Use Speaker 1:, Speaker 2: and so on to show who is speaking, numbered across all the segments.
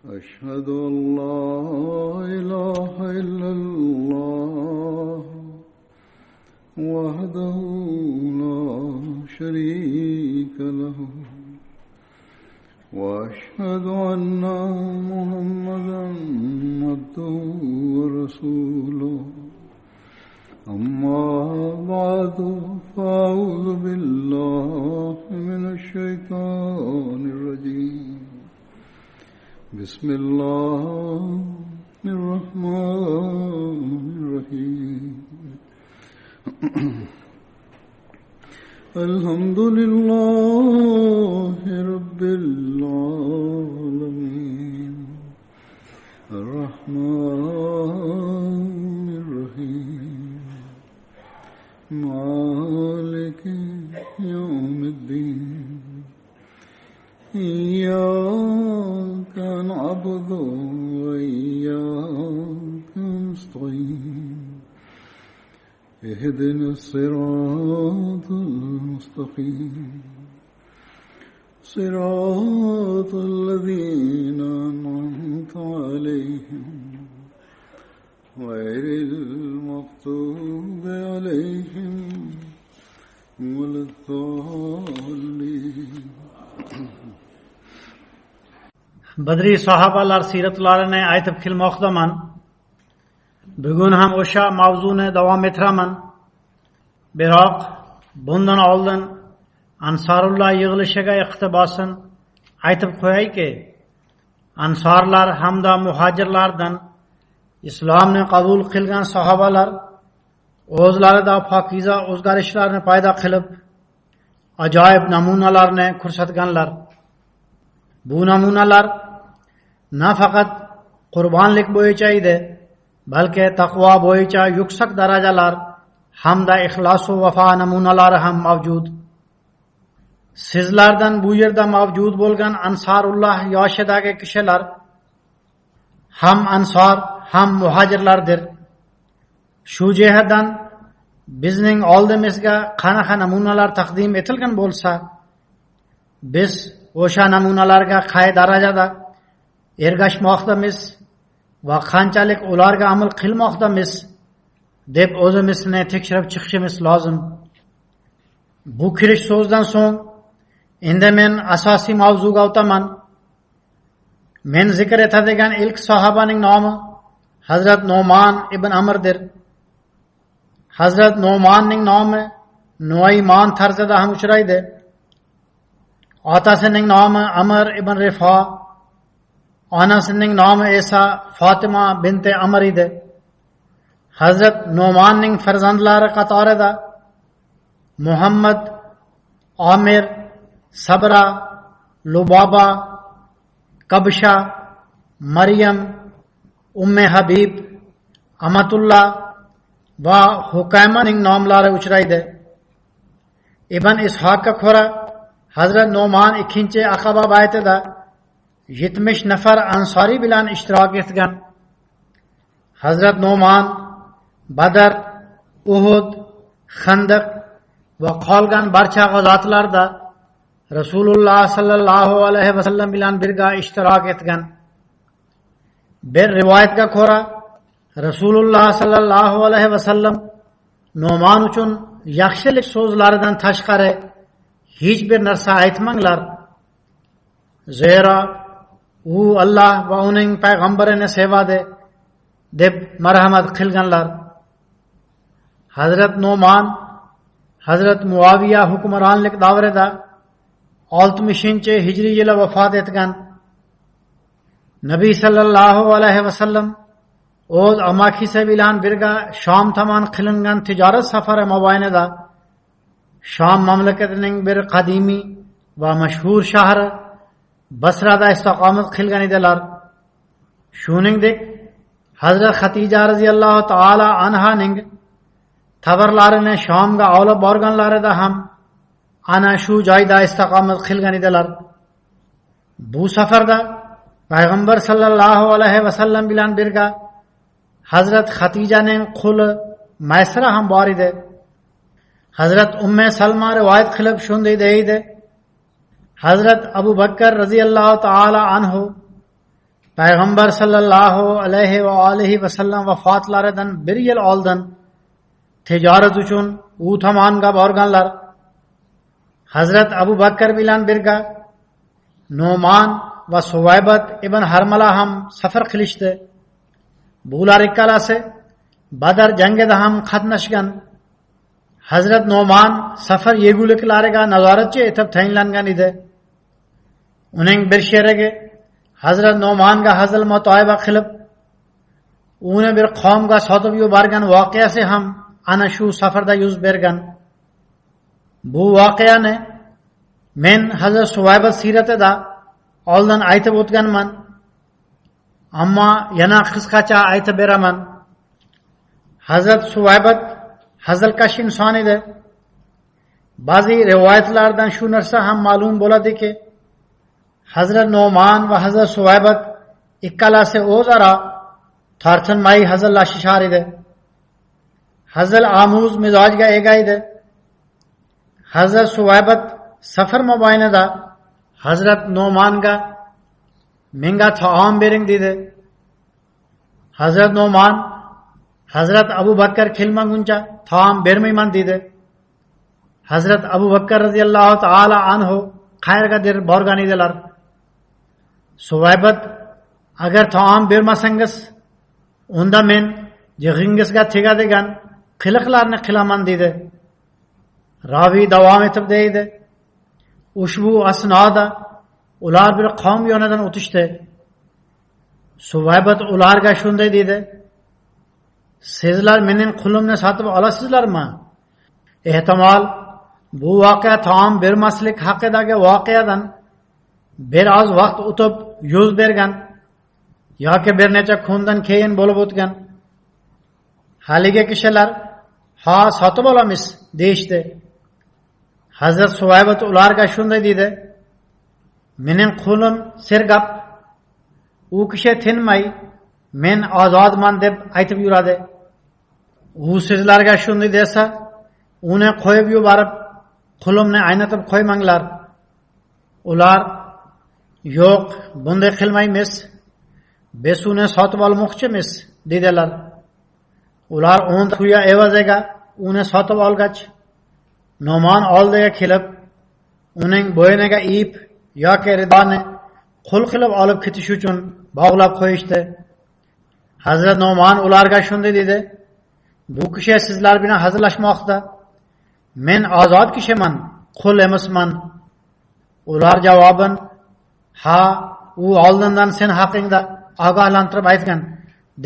Speaker 1: أشهد أن لا إله إلا الله وحده لا شريك له وأشهد أن محمدا عبده ورسوله أما بعد فأعوذ بالله من الشيطان الرجيم بسم الله الرحمن الرحيم الحمد لله رب العالمين الرحمن الرحيم مالك يوم الدين إياك نعبد وإياك نستعين اهدنا الصراط المستقيم صراط الذين أنعمت عليهم غير المغضوب عليهم ولا الضالين.
Speaker 2: Badri sahabalar siratlarına aytıp kilmoqdaman. Bugun ham o'sha mavzuni davom ettiraman. Biroq bundan oldin Ansorulloh yig'ilishiga iqtibosan aytib qo'yayki, Ansorlar hamda muhojirlardan islomni qabul qilgan sahobalar o'zlarida pokiza o'zgarishlarni paydo qilib, ajoyib namunalarni ko'rsatganlar. Bu namunalar nafaqat qurbonlik bo'yicha edi, balki taqvo bo'yicha yuksak darajalar hamda ixlos va vafo namunalari ham mavjud. Sizlardan bu yerda mavjud bo'lgan Ansorulloh yoshidagi kishilar ham ansor, ham muhojirlardir. Shu jihatdan bizning oldimizga qanaqa namunalar taqdim etilgan bo'lsa, biz o'sha namunalarga qay darajada ergashmoqdamiz va qanchalik ularga amal qilmoqdamiz deb o'zimizni tekshirib chiqishimiz lozim. Bu kirish so'zdan so'ng endi men asosiy mavzuga o'taman. Men zikr etadigan ilk sahobaning nomi Hazrat Nu'man ibn Amrdir. Hazrat Nu'manning nomi Nuayman tarzida ham uchraydi. Otasining nomi Amr ibn Rifo, onasining nomi esa Fatima binti Amr edi. Hazrat Nu'manning farzandlari qatorida Muhammad, Amir, Sabra, Lubaba, Kabsha, Maryam, Umme Habib, Amatullah va Hukaymaning nomlari uchraydi. Ibn Ishoqqa ko'ra Hazrat Nu'man ikkinchi Aqaba baytida 70 nafar ansori bilan ishtirok etgan. Hazrat Nu'man Badr, Uhud, Xandaq va qolgan barcha g'azotlarda Rasululloh sallallohu alayhi vasallam bilan birga ishtirok etgan. Bir rivoyatga ko'ra Rasululloh sallallohu alayhi vasallam Nu'man uchun yaxshilik so'zlaridan tashqari hech bir narsa aytmanglar. Zero u Alloh va uning payg'ambarini sevadi deb marhamat qilganlar. Hazrat Nu'man Hazrat Muaviya hukmronlik davrida 60-hijriy yili vafot etgan. Nabiy sallallohu alayhi vasallam o'z amakisi bilan birga Shom tomon qilingan tijorat safari mobaynida Shom mamlakatining bir qadimiy va mashhur shahri Basrada istiqomat qilgan edilar. Shuningdek, Hazrat Xatija radhiyallohu taala anhaning tovarlarini Shomga olib borganlarida ham ana shu joyda istiqomat qilgan edilar. Bu safarda payg'ambar sallallohu alayhi vasallam bilan birga Hazrat Xatijaning quli Maysra ham bor edi. Hazrat Umme Salma rivoyat qilib shunday deydi: Hazrat Abu Bakr radhiyallohu taala anhu payg'ambar sallallohu alayhi va alihi vasallam vafotlaridan bir yil oldin tijorat uchun u tomonga borganlar. Hazrat Abu Bakr bilan birga Nu'man va Suvaybat ibn Harmala ham safar qilishdi. Bular ikkalasi Badr jangida ham qatnashgan. Hazrat Nu'man safar yeguliklariga nazoratchi etib tayinlangan edi. Uning bir sherigi Hazrat Nu'manga hazil mutoyiba qilib, uni bir qavmga sotib yuborgan voqeasi ham ana shu safarda yuz bergan. Bu voqeani men Hazrat Suvaybat siyratida oldin aytib o'tganman, ammo yana qisqacha aytib beraman. Hazrat Suvaybat hazilkash inson edi. Ba'zi rivoyatlardan shu narsa ham ma'lum bo'ladiki, Hazrat Nu'man va Hazrat Suvaybat ikkalasi o'zaro tortinmay hazillashishar edi. Hazil amuz mizojga ega edi. Hazrat Suvaybat safar mobaynida Hazrat Nu'manga menga taom bering dedi. Hazrat Nu'man Hazrat Abu Bakr kelmaguncha taom bermayman dedi. Hazrat Abu Bakr radhiyallohu ta'ala anhu qayergadir borgan edilar. Suvaybat agar taom bermasangiz unda men jig'ingizga tegadigan qiliqlarni qilaman dedi. Ravi davom etib deydi. Ushbu asnoda ular bir qavm yonidan o'tishdi. Suvaybat ularga shunday dedi: "Sizlar mening qulimni sotib olasizlarmi? Ehtimol bu voqea taom bermaslik haqidagi voqeadan biroz vaqt o'tib yuz bergan yoki bir necha kundan keyin bo'lib o'tgan." Haligi kishilar "Ha, sotib olamiz" deyishdi. Hazrat Suvaybat ularga shunday dedi: "Mening qulim sergap. U kishi tinmay men ozodman deb aytib yuradi. U sizlarga shunday desa, uni qo'yib yuborib, qulimni aynatib qo'ymanglar." Ular "Yo'q, bunday qilmaymiz. Biz uni sotib olmoqchimiz" dedilar. Ular 10 tuya evaziga uni sotib olgach, Nu'man oldiga kelib, uning bo'yniga ip yoki ridoni qul qilib olib ketish uchun bog'lab qo'yishdi. Hazrat Nu'man ularga shunday dedi: "Bu kishi sizlar bilan hazillashmoqda. Men ozod kishiman, qul emasman." Ular javoban: "Ha, u oldindan sen haqingda ogohlantirib aytgan"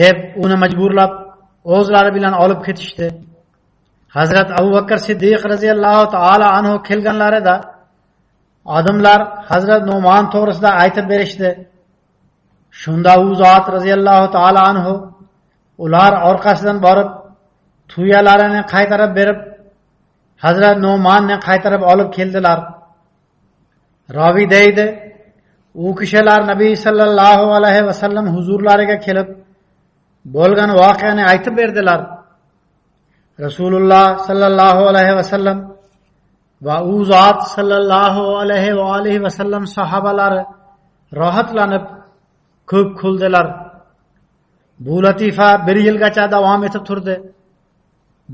Speaker 2: deb uni majburlab o'zlari bilan olib ketishdi. Hazrat Abu Bakr Siddiq radhiyallohu ta'ala anhu kelganlarida odamlar Hazrat Nu'man to'g'risida aytib berishdi. Shunda u zot radhiyallohu ta'ala anhu ular orqasidan borib tuyalarini qaytarib berib, Hazrat Nu'manni qaytarib olib keldilar. Ravi deydi, u kishilar Nabiy sallallohu alayhi vasallam huzurlariga kelib bo'lgan voqeani aytib berdilar. Rasululloh sallallohu alayhi vasallam va u zot sallallohu alayhi va alihi vasallam sahobalari rohatlanib ko'p kuldilar. Bu latifa bir yilgacha davom etib turdi.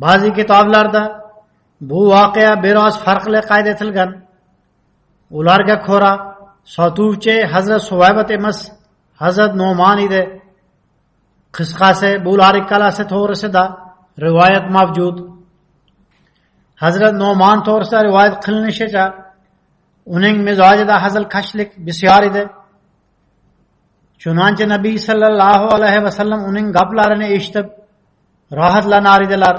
Speaker 2: Ba'zi kitoblarda bu voqea biroz farqli qayd etilgan. Ularga ko'ra sotuvchi Hazrat Suvaybat emas, Hazrat Nu'man edi. Qisqasi bular ikkalasi to'g'risida rivoyat mavjud. Hazrat Nu'man to'g'risida rivoyat qilinishicha, uning mizojida hazilkashlik bisyor edi. Chunonchi Nabiy sallallohu alayhi vasallam uning gaplarini eshitib rohatlanar edilar.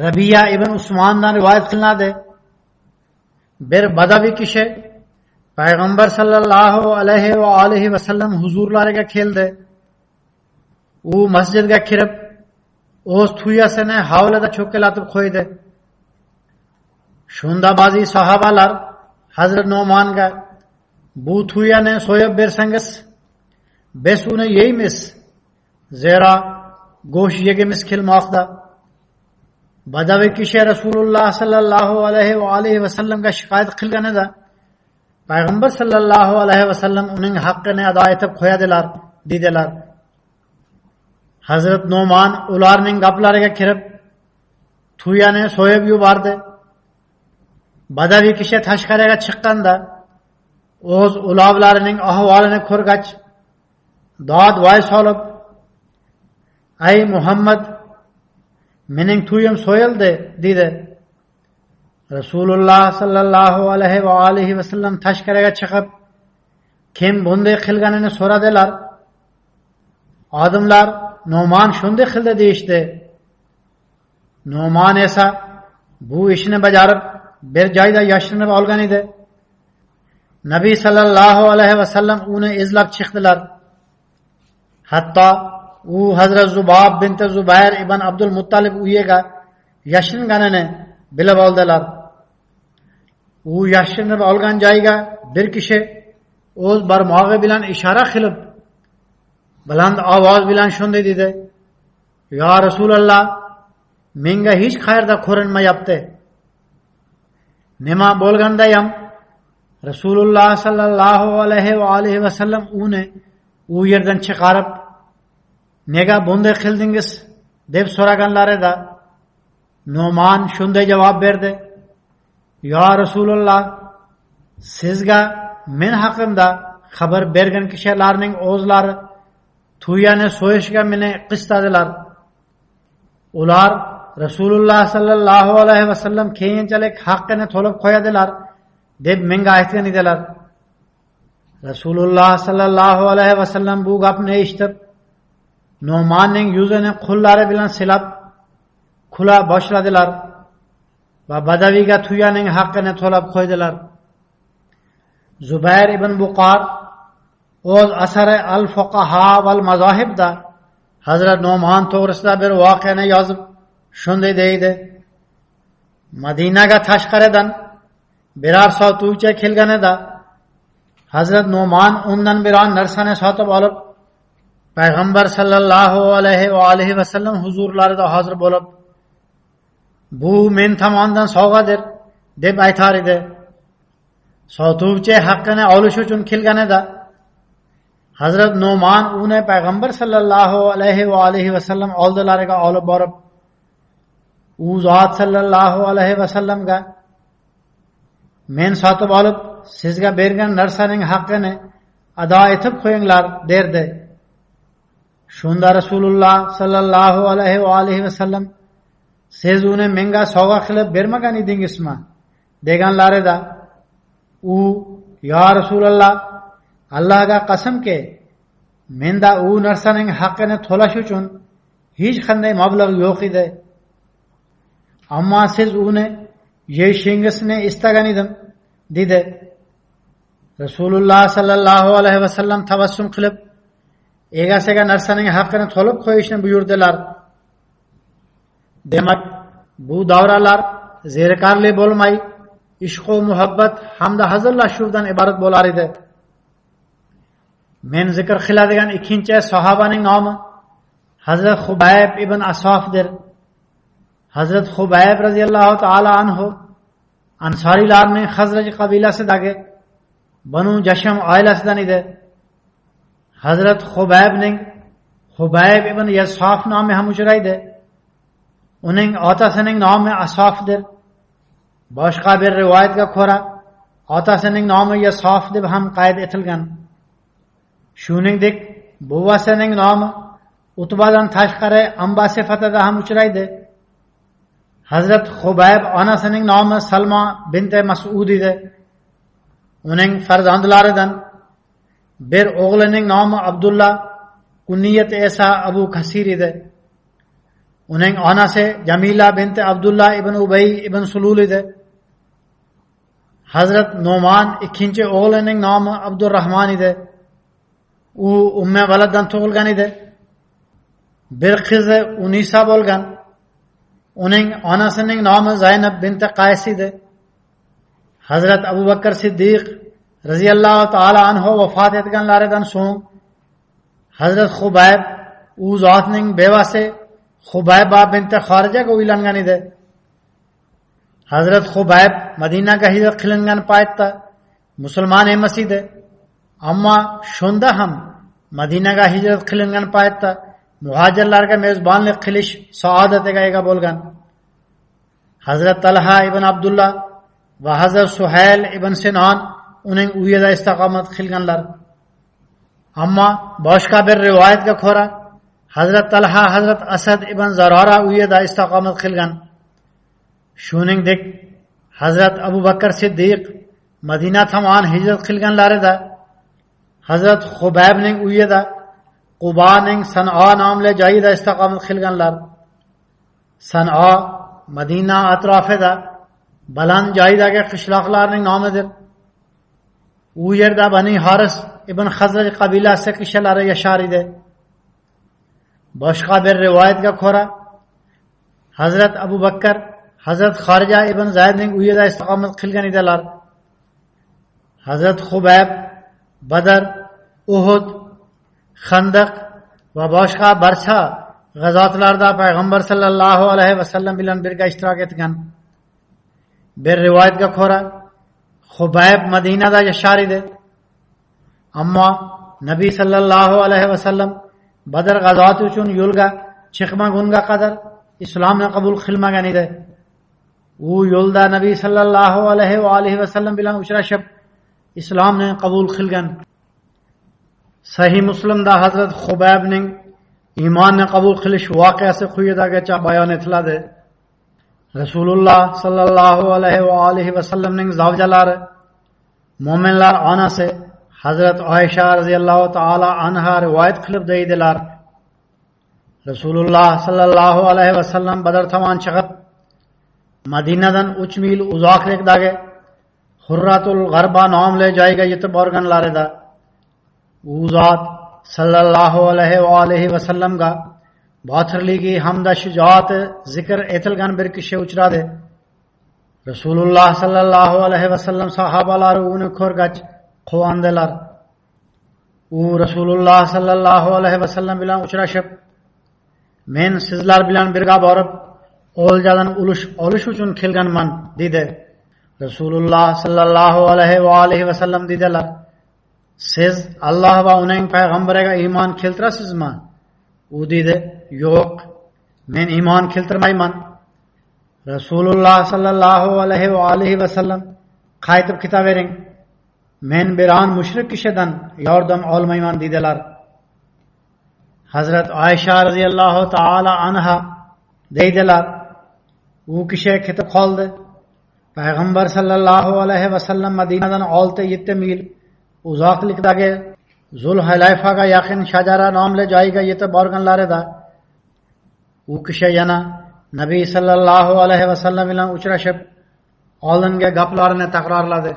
Speaker 2: Rabiya ibn Usmondan rivoyat qilinadi. Bir badaviy kishi payg'ambar sallallohu alayhi va alihi vasallam huzurlariga keldi. U masjidga kirib, o'z tuyasini hovlida cho'kkalatib qo'ydi. Shunda ba'zi sahobalar Hazrat Nu'manga bu tuyani so'yib bersangiz, biz uni yeymiz. Zero go'sht yegimiz kelmoqda. Badaviy kishi Rasululloh sallallohu alayhi va alihi vasallamga shikoyat qilganida payg'ambar sallallohu alayhi vasallam uning haqqini ado etib qo'yadilar deydilar. Hazrat Nu'man ularning gaplariga kirib tuyani so'yib yubordi. Badaviy kishi tashqariga chiqqanda o'z ulovlarining ahvolini ko'rgach dod voy solib, "Ey Muhammad, mening tuyim so'yildi" dedi. Rasululloh sallallohu alayhi va alihi vasallam tashqariga chiqib, kim bunday qilganini so'radilar. Odamlar Nu'man shunday qildi deyishdi. Nu'man esa bu ishni bajarib bir joyda yashirinib olgan edi. Nabiy sallallohu alayhi vasallam uni izlab chiqdilar. Hatto u Hazrat Zubob bint Zubayr ibn Abdul Muttalib uyiga yashiringanini bilib oldilar. U yashirinib olgan joyga bir kishi o'z barmog'i bilan ishora qilib, baland ovoz bilan shunday dedi: "Ya Rasululloh, menga hech qayerda ko'rinmayapti." Nima bo'lgandayam Rasululloh sallallohu alayhi va alihi vasallam uni u yerdan chiqarib, "Nega bunday qildingiz?" deb so'raganlarida Nu'man shunday javob berdi: "Ya Rasululloh, sizga men haqimda xabar bergan kishilarning o'zlari tuyani so'yishga meni qistadilar. Ular Rasululloh sallallohu alayhi vasallam keyinchalik haqqini to'lib qo'yadilar deb menga aytgan edilar." Rasululloh sallallohu alayhi vasallam bu gapni eshitib, Nu'manning yuzini qo'llari bilan silab kula boshladilar va badaviyga tuyaning haqqini to'lab qo'ydilar. Zubayr ibn Buqor o'z asari Al-Fuqaha val Mazohibda Hazrat Nu'man to'g'risida bir voqeani yozib shunday deydi: Madinaga tashqaridan biror sotuvchi kelganida Hazrat Nu'man undan biron narsani sotib olib, payg'ambar sallallohu alayhi va alihi vasallam huzurlarida hozir bo'lib, "Bu men tomonidan sovg'adir" deb aytar edi. Sotuvchi haqqini olish uchun kelganida Hazrat Nu'man uni payg'ambar sallallohu alayhi va alihi vasallam oldilariga olib borib, u zot sallallohu alayhi vasallamga "Men sotib olib sizga bergan narsaning haqqini ado etib qo'yinglar" derdi. Shunda Rasululloh sallallohu alayhi va alihi vasallam "Siz uni menga sovg'a qilib bermagan edingizmi?" deganlarida u "Ya Rasululloh, Allohga qasamki, menda u narsaning haqqini to'lash uchun hech qanday mablag' yo'q edi. Ammo siz uni yeyishingizni istagan edim" dedi. Rasululloh sallallohu alayhi vasallam tabassum qilib, egasiga narsaning haqqini to'lib qo'yishni buyurdilar. Demak, bu davralar zerikarli bo'lmay, ishq va muhabbat hamda hazillashuvdan iborat bo'lar edi. Men zikr qiladigan ikkinchi sahobaning nomi Hazrat Xubayb ibn Asofdir. Hazrat Xubayb radhiyallohu ta'ala anhu Ansorilarning Xazraj qabilasidagi Banu Jasham oilasidan edi. Hazrat Xubaybning Xubayb ibn Yasof nomi ham uchraydi. Uning otasining nomi Asofdir. Boshqa bir rivoyatga ko'ra otasining nomi Yasof deb ham qayd etilgan. Shuningdek, buvasining nomi Utbadan tashqari amba sifatida ham uchraydi. Hazrat Xubayb onasining nomi Salma bint Mas'ud edi. Uning farzandlaridan bir o'g'lining nomi Abdullah, kunniyati esa Abu Kasir edi. Uning onasi Jamila bint Abdullah ibn Ubay ibn Sulul edi. Hazrat Nu'man ikkinchi o'g'lining nomi Abdurrahmon edi. U Umme Valaddan tug'ilgan edi. Bir qizi Unisa bo'lgan. Uning onasining nomi Zaynab bint Qays edi. Hazrat Abu Bakr Siddiq radhiyallohu ta'ala anhu vafot etganlaridan so'ng Hazrat Xubayb u zotning bevasi Xubayba bint Xorijaga uylangan edi. Hazrat Xubayb Madinaga hijrat qilingan paytda musulmon emas edi. Ammo shunda ham Madinaga hijrat qilingan paytda muhojirlarga mezbonlik qilish saodatiga ega bo'lgan. Hazrat Talha ibn Abdullah va Hazrat Suhayl ibn Sinon uning uyida istiqomat qilganlar. Ammo boshqa bir rivoyatga ko'ra Hazrat Talha Hazrat Asad ibn Zarora uyida istiqomat qilgan. Shuningdek, Hazrat Abu Bakr Siddiq Madina tomon hijrat qilganlarida Hazrat Xubaybning uyida Qubaning San'o nomli joyida istiqomat qilganlar. San'o Madina atrofida baland joydagi qishloqlarning nomidir. U yerda Bani Haris ibn Xazraj qabilasi kishilari yashar edi. Boshqa bir rivoyatga ko'ra Hazrat Abu Bakr Hazrat Xarija ibn Zaydning uyida istiqomat qilgan edilar. Hazrat Xubayb Badr, Uhud, Xandaq va boshqa barcha g'azotlarda payg'ambar sallallohu alayhi vasallam bilan birga ishtirok etgan. Bir rivoyatga ko'ra Xubayb Madinada yashar edi. Ammo Nabiy sallallohu alayhi vasallam Badr g'azoti uchun yo'lga chiqmagunga qadar islomni qabul qilmagan edi. U yo'lda Nabiy sallallohu alayhi va alihi vasallam bilan uchrashib islomni qabul qilgan. Sahih Muslimda Hazrat Xubaybning iymonni qabul qilish voqeasi quyidagicha bayon etiladi. Rasululloh sallallohu alayhi va alihi vasallamning zavjalari, mo'minlar onasi Hazrat Oysha radhiyallohu ta'ala anha rivoyat qilib deydilar. Rasululloh sallallohu alayhi vasallam Badr tomon chiqib, Madinadan 3 mil uzoqlikdagi Hurratul G'arba nomli joyga yetib borganlarida u zot sallallohu alayhi va alihi vasallamga botirligi hamda shijoati zikr etilgan bir kishi uchradi. Rasululloh sallallohu alayhi vasallam sahobalari uni ko'rgach quvondilar. U Rasululloh sallallohu alayhi vasallam bilan uchrashib, "Men sizlar bilan birga borib, o'ljadan ulush olish uchun kelganman" dedi. Rasululloh sallallohu alayhi va alihi vasallam dedilar: "Siz Alloh va uning payg'ambariga iymon keltirasizmi?" U dedi: "Yo'q, men iymon keltirmayman." Rasululloh sallallohu alayhi va alihi vasallam: "Qaytib ketavering. Men biron mushrik kishidan yordam olmayman" dedilar. Hazrat Oysha radhiyallohu ta'ala anha deydilar: "U kishi ketib qoldi. Payg'ambar sallallohu alayhi vasallam Madinadan 6-7 mil uzoqlikdagi Zulhulayfaga yaqin Shajara nomli joyga yetib borganlarida u kishi yana Nabiy sallallohu alayhi vasallam bilan uchrashib, oldingi gaplarini takrorladi.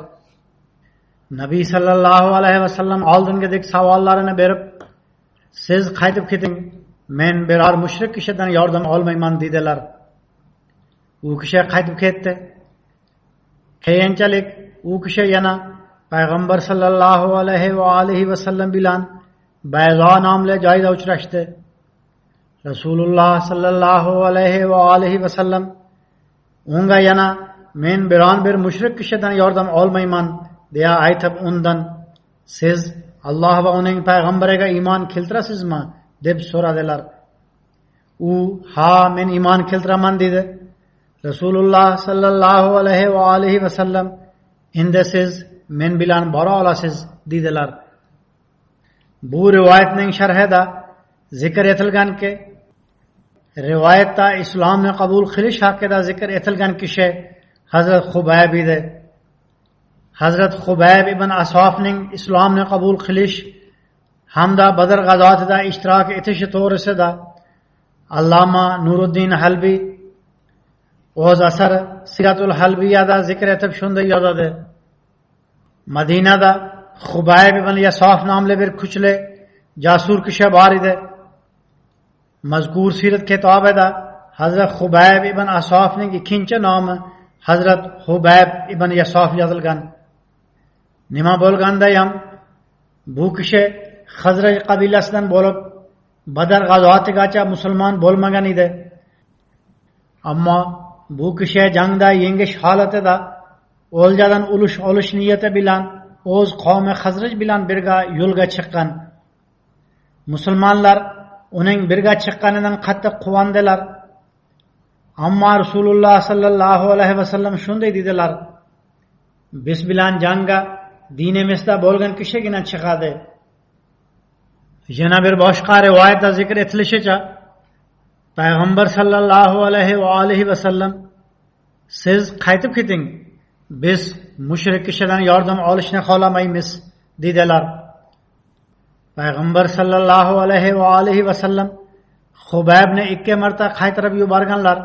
Speaker 2: Nabiy sallallohu alayhi vasallam oldingidek savollarini berib, "Siz qaytib keting, men biror mushrik kishidan yordam olmayman" dedilar. U kishi qaytib ketdi. Keyinchalik u kishi yana payg'ambar sallallohu alayhi va alihi vasallam bilan Bayzo nomli joyda uchrashdi. Rasululloh sallallohu alayhi va alihi vasallam unga yana "Men biron bir mushrik kishidan yordam olmayman" deya aytib, undan "Siz Alloh va uning payg'ambariga iymon keltirasizmi?" deb so'radilar. U "Ha, men iymon keltiraman" dedi. Rasululloh sallallohu alayhi va alihi vasallam "Endi siz men bilan bora olasiz" dedilar. Bu rivoyatning sharhida zikr etilganki, rivoyatda islomni qabul qilish haqida zikr etilgan kishi Hazrat Xubayb edi. Hazrat Xubayb ibn Asofning islomni qabul qilish hamda Badr g'azotida ishtirok etishi to'g'risida Alloma Nuruddin Halbiy o'z asari Siratul Halbiyada zikr etib shunday yozadi: Madinada Xubayb ibn Yasof nomli bir kuchli jasur kishi bor edi. Mazkur sirat kitobida Hazrat Xubayb ibn Asofning ikkinchi nomi Hazrat Xubayb ibn Yasof yozilgan. Nima bo'lganda ham bu kishi Xazraj qabilasidan bo'lib Badr g'azotigacha musulmon bo'lmagan edi. Ammo bu kishi jangda yengish holatida o'ljadan ulush olish niyati bilan o'z qavmi Xazraj bilan birga yo'lga chiqqan. Musulmonlar uning birga chiqqanidan qattiq quvondilar. Ammo Rasululloh sallallohu alayhi vasallam shunday dedilar: biz bilan jangga dinimizda bo'lgan kishigina chiqadi. Yana bir boshqa rivoyatda zikr etilishicha, payg'ambar sallallohu alayhi va alihi vasallam: siz qaytib keting, biz mushrik kishidan yordam olishni xohlamaymiz dedilar. Payg'ambar sallallohu alayhi va alihi vasallam Xubaybni 2 marta qaytarib yuborganlar.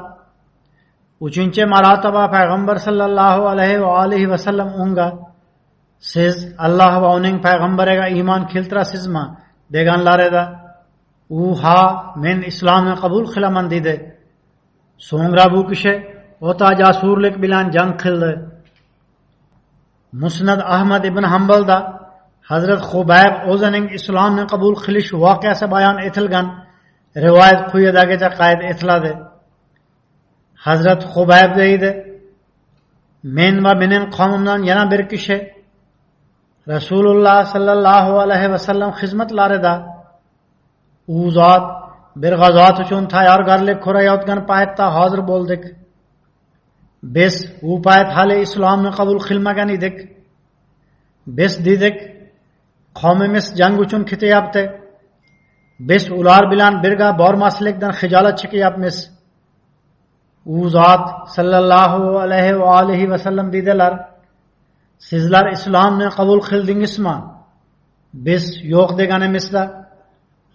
Speaker 2: 3-marotaba payg'ambar sallallohu alayhi va alihi vasallam unga: siz Alloh va uning payg'ambariga iymon keltirasizmi deganlar edi. U ha, men islomni qabul qilaman dedi. So'ngra bu kishi o'ta jasurlik bilan jang qildi. Musnad Ahmad ibn Hanbalda Hazrat Xubayb o'zining islomni qabul qilish voqeasi bayon etilgan rivoyat quyidagicha qayd etiladi. Hazrat Xubayb deydi: men va mening qavmimdan yana bir kishi Rasululloh sallallohu alayhi vasallam xizmatlarida u zot bir g'azot uchun tayyorgarlik ko'rayotgan paytda hozir bo'ldik. Biz u payt hali islomni qabul qilmagan edik. Biz dedik, qavmimiz jang uchun ketyapti. Biz ular bilan birga bormaslikdan xijolat chekyapmiz. U zot sallallohu alayhi va alihi vasallam dedilar: sizlar islomni qabul qildingizmi? Biz yo'q deganimizda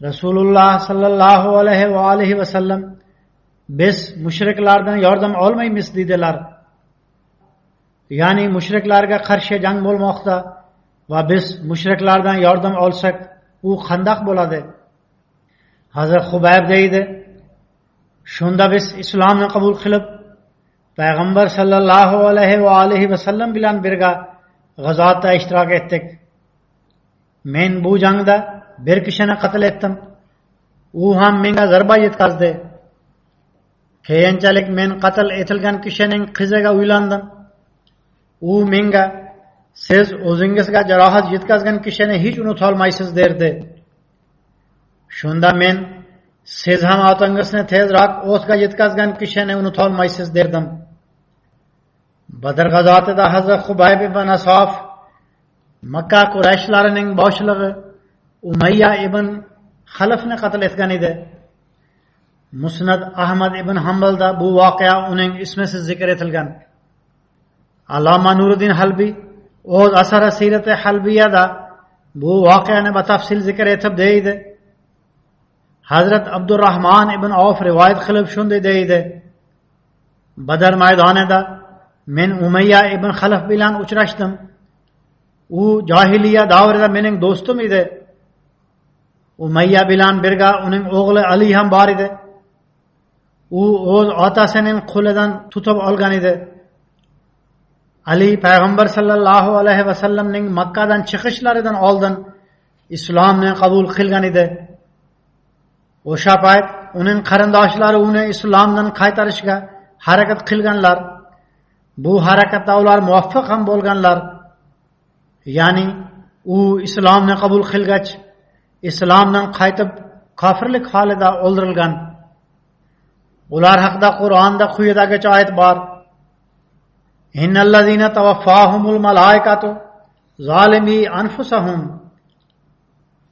Speaker 2: Rasululloh sallallohu alayhi va alihi vasallam: biz mushriklardan yordam olmaymiz dedilar. Ya'ni mushriklarga qarshi jang bo'lmoqda va biz mushriklardan yordam olsak u qandoq bo'ladi? Hazrat Xubayb deydi: shunda biz islomni qabul qilib payg'ambar sallallohu alayhi va alihi vasallam bilan birga g'azotda ishtirok etdik. Men bu jangda bir kishini qatl etdim. U ham menga zarba yetkazdi. Keyinchalik men qatl etilgan kishining qiziga uylandim. U menga: siz o'zingizga jarohat yetkazgan kishini hech unutolmaysiz derdi. Shunda men: siz ham otangizni tezroq o'tga yetkazgan kishini unutolmaysiz derdim. Badr g'azotida Hazrat Xubayb ibn Asof Makka Qurayshlarining boshlig'i Umayya ibn Xalafni qatl etgan edi. Musnad Ahmad ibn Hanbalda bu voqea uning ismisiz zikr etilgan. Alloma Nuriddin Halbiy o'z asari Sirati Halbiyada bu voqeani batafsil zikr etib deydi: Hazrat Abdurrahmon ibn Avf rivoyat qilib shunday deydi: Badr maydonida men Umayya ibn Xalaf bilan uchrashdim. U jahiliya davrida mening do'stim edi. Umayya bilan birga uning o'g'li Ali ham bor edi. U o'z otasining qo'lidan tutib olgan edi. Ali payg'ambar sallallohu alayhi vasallamning Makkadan chiqishlaridan oldin islomni qabul qilgan edi. O'sha payt uning qarindoshlari uni islomdan qaytarishga harakat qilganlar. Bu harakatda ular muvaffaq ham bo'lganlar. Ya'ni u islomni qabul qilgach, islomdan qaytib kofirlik holida o'ldirilgan. Ular haqida Qur'onda quyidagicha oyat bor: Innallazina tawaffahumul malaikatu zalimi anfusahum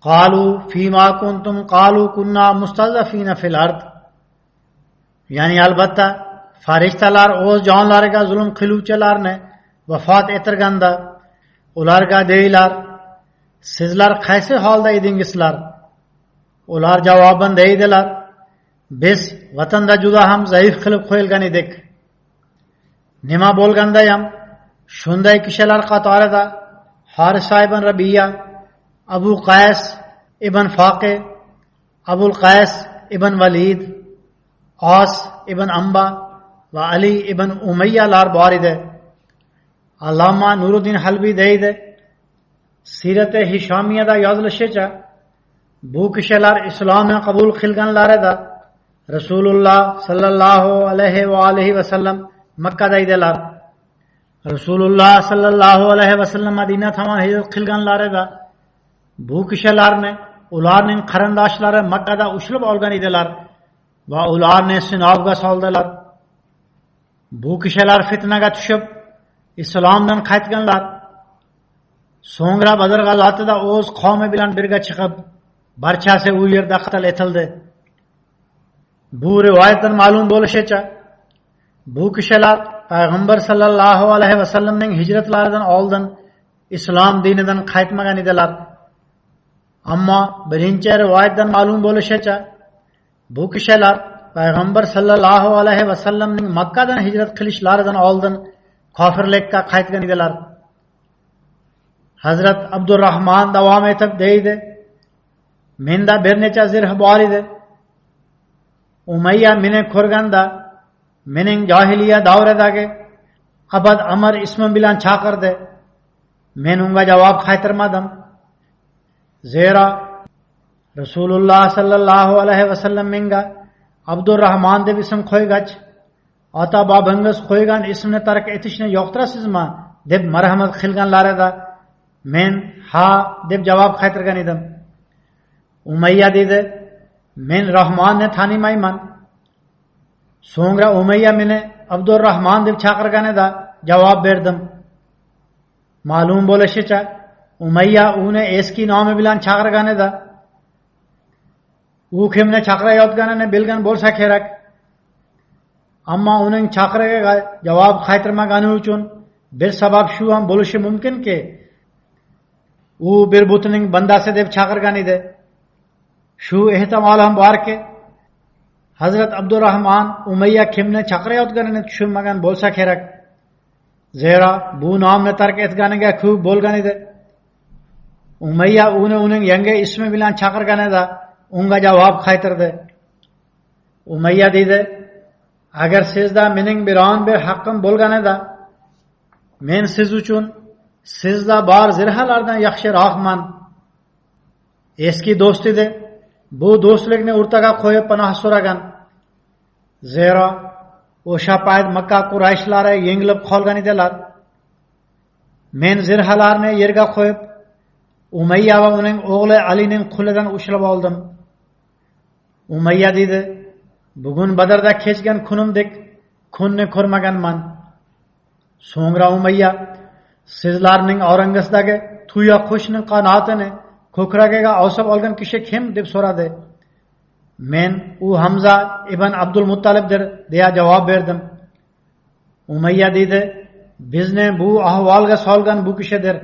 Speaker 2: qalu fima kuntum qalu kunna mustazafina fil ard. Ya'ni albatta farishtalar o'z jonlariga zulm qiluvchilarni vafot ettirganda ularga deylar: sizlar qaysi holda edingizlar? Ular javoban deydilar: biz vatanda juda ham zaif qilib qo'yilgan edik. Nima bo'lganda ham shunday kishilar qatorida Harisa ibn Rabiya, Abu Qays ibn Faqi, Abul Qays ibn Valid, As ibn Amba va Ali ibn Umayyalar bor edi. Alloma Nuriddin Halbiy deydi: Sirati Hishomiyada yozilishicha, bu kishilar islomni qabul qilganlarida Rasululloh sallallohu alayhi va alihi vasallam Makkada edilar. Rasululloh sallallohu alayhi vasallam Madina tomon hijrat qilganlarida bu kishilarni ularning qarindoshlari Makkada ushlab olgan edilar va ularni sinovga soldilar. Bu kishilar fitnaga tushib islomdan qaytganlar. So'ngra Badr g'azotida o'z qavmi bilan birga chiqib, barchasi u yerda qatl etildi. Bu rivoyatdan ma'lum bo'lishicha, bu kishilar Payg'ambar sallallohu alayhi vasallamning hijratlaridan oldin islom dinidan qaytmagan edilar. Ammo birinchi rivoyatdan ma'lum bo'lishicha, bu kishilar Payg'ambar sallallohu alayhi vasallamning Makkadan hijrat qilishlaridan oldin kofirlikka qaytgan edilar. Hazrat Abdurrahman davom etib deydi: "Menda bir necha zirh bor edi. Umayya meni ko'rganda mening jahiliya davridagi Abad Amr ismim bilan chaqirdi. Men unga javob qaytarmadim. Zero Rasululloh sallallohu alayhi vasallam menga Abdurrahman deb ism qo'ygach, ota bobongiz qo'ygan ismni tark etishni yoqtirasizmi deb marhamat qilganlarida men ha deb javob qaytargan edim. Umayya dedi: "Men Rahmonni tanimayman." So'ngra Umayya meni Abdurrahman deb chaqirganida javob berdim. Ma'lum bo'lishicha, Umayya uni eski nomi bilan chaqirganida u kimni chaqirayotganini bilgan bo'lsa kerak. Ammo uning chaqiriga javob qaytarmagani uchun bir sabab shu ham bo'lishi mumkinki, u bir butning bandasi deb chaqirgan edi. Shu ehtimol ham borki, Hazrat Abdurrahman Umayya kimni chaqirayotganini tushunmagan bo'lsa kerak. Zero bu nomni tark etganiga ko'p bo'lgan edi. Umayya uning yangi ismi bilan chaqirganida unga javob qaytardi. Umayya dedi: "Agar sizda mening biron bir haqqim bo'lganida, men siz uchun sizda bor zirhalardan yaxshiroqman." Eski do'st edi. Bu do'stlikni o'rtaga qo'yib panoh so'ragan. Zero o'sha payt Makka Qurayshlari yengilib qolgan edilar. Men zirhalarni yerga qo'yib, Umayya va uning o'g'li Alining qo'lidan ushlab oldim. Umayya dedi: "Bugun Badrda kechgan kunimdek kunni ko'rmaganman." So'ngra Umayya: "Sizlarning orangizdagi tuya qushning qanotini ko'kragiga osib olgan kishi kim?" deb so'radi. Men u Hamza ibn Abdul Muttalibdir deya javob berdim. Umayya dedi: "Bizni bu ahvolga solgan bu kishidir."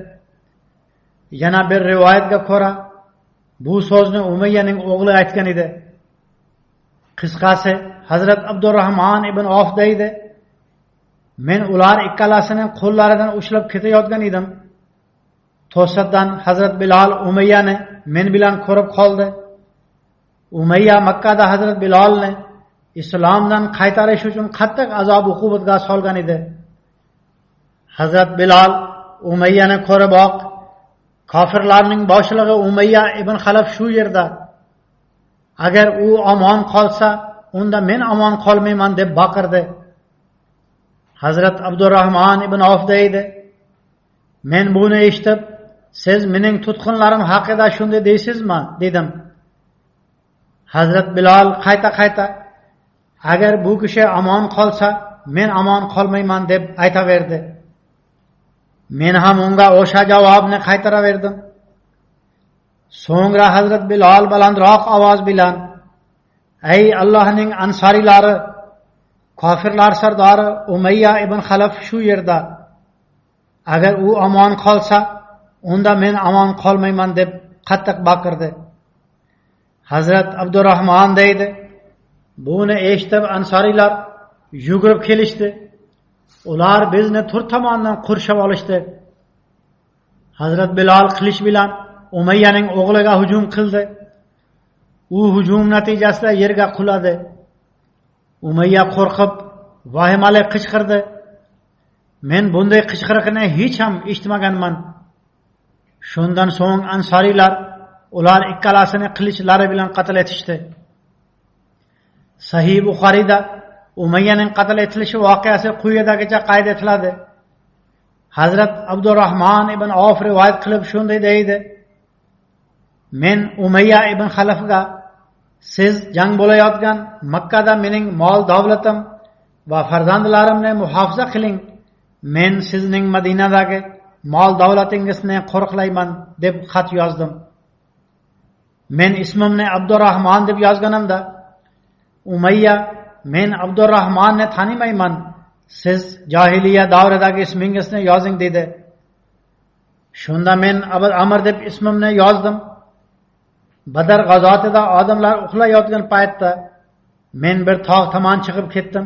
Speaker 2: Yana bir rivoyatga ko'ra, bu so'zni Umayyaning o'g'li aytgan edi. Qisqasi, Hazrat Abdurrahman ibn Auf deydi: "Men ular ikkalasining qo'llaridan ushlab ketayotgan edim. To'satdan Hazrat Bilal Umayyani men bilan ko'rib qoldi. Umayya Makkada Hazrat Bilalni islomdan qaytarish uchun qattiq azob uqubatga solgan edi. Hazrat Bilal Umayyani ko'riboq, kofirlarning boshlig'i Umayya ibn Xalaf shu yerda. Agar u omon qolsa, unda men omon qolmayman deb baqirdi." Hazrat Abdurrahman ibn Auf deydi: "Men buni eshitib, siz mening tutqunlarim haqida shunday deysizmi?" dedim. Hazrat Bilal qayta "Agar bu kishi omon qolsa, men omon qolmayman" deb aytaverdi. Men ham unga o'sha javobni qaytaraverdim. So'ngra Hazrat Bilal balandroq ovoz bilan: "Ey Allohning ansorilari, kofirlar sardori Umayya ibn Xalaf shu yerda. Agar u omon qolsa, unda men omon qolmayman" deb qattiq baqirdi. Hazrat Abdurrahman deydi: "Buni eshitib ansoriylar yugurib kelishdi. Ular bizni tur tomondan qurshab olishdi. Hazrat Bilal qilich bilan Umayyaning o'g'liga hujum qildi. U hujum natijasida yerga quladi. Umayya qo'rqib, vahimali qichqirdi. Men bunday qichqiriqni hech ham eshitmaganman." Shundan so'ng ansoriylar ular ikkalasini qilichlari bilan qatl etishdi. Sahih Buxoriyda Umayyaning qatl etilishi voqeasi quyidagicha qayd etiladi. Hazrat Abdurrahman ibn Auf rivoyat qilib shunday deydi: men Umayya ibn Xalafga siz jang bo'layotgan Makkada mening mol davlatim va farzandlarimni muhofaza qiling, men sizning Madinadagi mol davlatingizni qo'riqlayman deb xat yozdim. Men ismimni Abdurrahman deb yozganimda Umayya men Abdurrahmanni tanimayman, siz jahiliya davridagi ismingizni yozing dedi. Shunda men Abu Amr deb ismimni yozdim. Badr g'azotida odamlar uxlayotgan paytda men bir tog' tomon chiqib ketdim,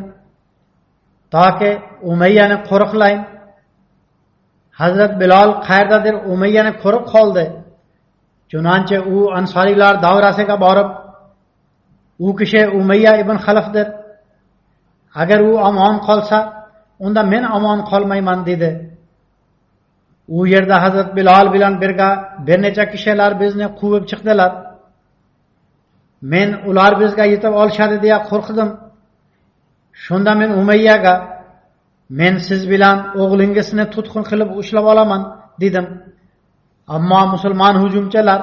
Speaker 2: toki Umayyani qo'riqlayin. Hazrat Bilal qayerdadir Umayyani ko'rib qoldi. Chunonchi u Ansoriylar davrasiga borib, u kishi Umayya ibn Xalafdir. Agar u omon qolsa, unda men omon qolmayman dedi. U yerda Hazrat Bilal bilan birga bir necha kishilar bizni quvib chiqdilar. Men ular bizga yetib olishadi deya qo'rqdim. Shunda men Umayyaga men siz bilan o'g'lingizni tutqun qilib ushlab olaman dedim. Ammo musulmon hujumchilar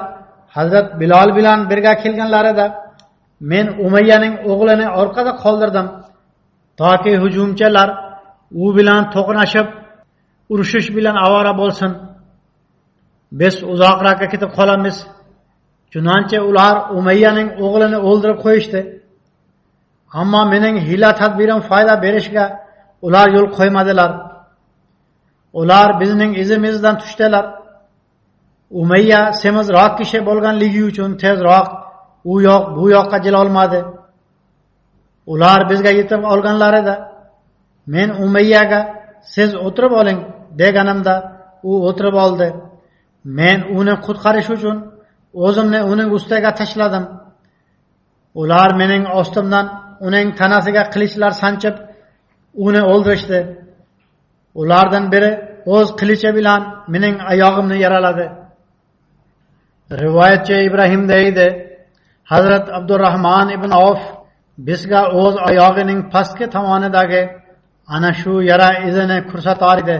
Speaker 2: Hazrat Bilal bilan birga kelganlarida men Umayyaning o'g'lini orqada qoldirdim, toki hujumchilar u bilan to'qnashib urushish bilan avora bo'lsin. Biz uzoqroqqa ketib qolamiz. Chunonchi ular Umayyaning o'g'lini o'ldirib qo'yishdi. Ammo mening hiyla tadbirim foyda berishga ular yo'l qo'ymadilar. Ular bizning izimizdan tushdilar. Umayya semizroq kishi bo'lganligi uchun tezroq u yoq bu yoqqa jila olmadi. Ular bizga yetib olganlarida men Umayyaga siz o'tirib oling deganimda u o'tirib oldi. Men uni qutqarish uchun o'zimni uning ustiga tashladim. Ular mening ostimdan uning tanasiga qilichlar sanchib uni o'ldirishdi. Ulardan biri o'z qilichi bilan mening oyog'imni yaraladi. Rivoyatchi Ibrohim deydi: Hazrat Abdurrahman ibn Auf bizga o'z oyog'ining pastki tomonidagi ana shu yara izini ko'rsatar edi.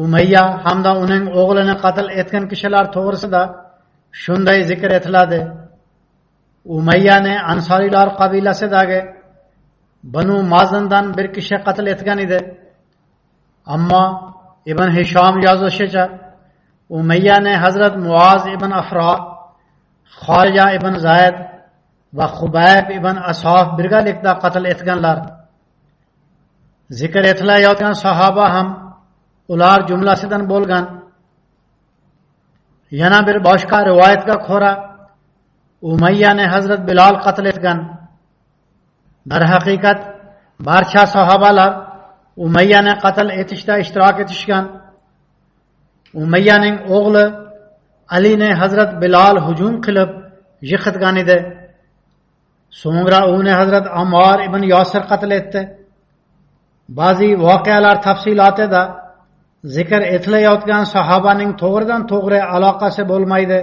Speaker 2: Umayya hamda uning o'g'lini qatl etgan kishilar to'g'risida shunday zikr etiladi. Umayyani Ansoriylar qabilasidagi Banu Mazindan bir kishi qatl etgan edi. Ammo Ibn Hishom yozishicha Umayyani Hazrat Muaz ibn Afro, Xolja ibn Zayd va Xubayb ibn Asof birgalikda qatl etganlar. Zikr etilayotgan sahoba ham ular jumlasidan bo'lgan. Yana bir boshqa rivoyatga ko'ra Umayyani Hazrat Bilal qatl etgan. Darhaqiqat barcha sahobalar Umayyani qatl etishda ishtirok etishgan. Umayyaning o'g'li Alini Hazrat Bilal hujum qilib yiqitgan edi. So'ngra uni Hazrat Ammar ibn Yosir qatl etdi. Ba'zi voqealar tafsilotida zikr etilayotgan sahobaning to'g'ridan to'g'ri aloqasi bo'lmaydi.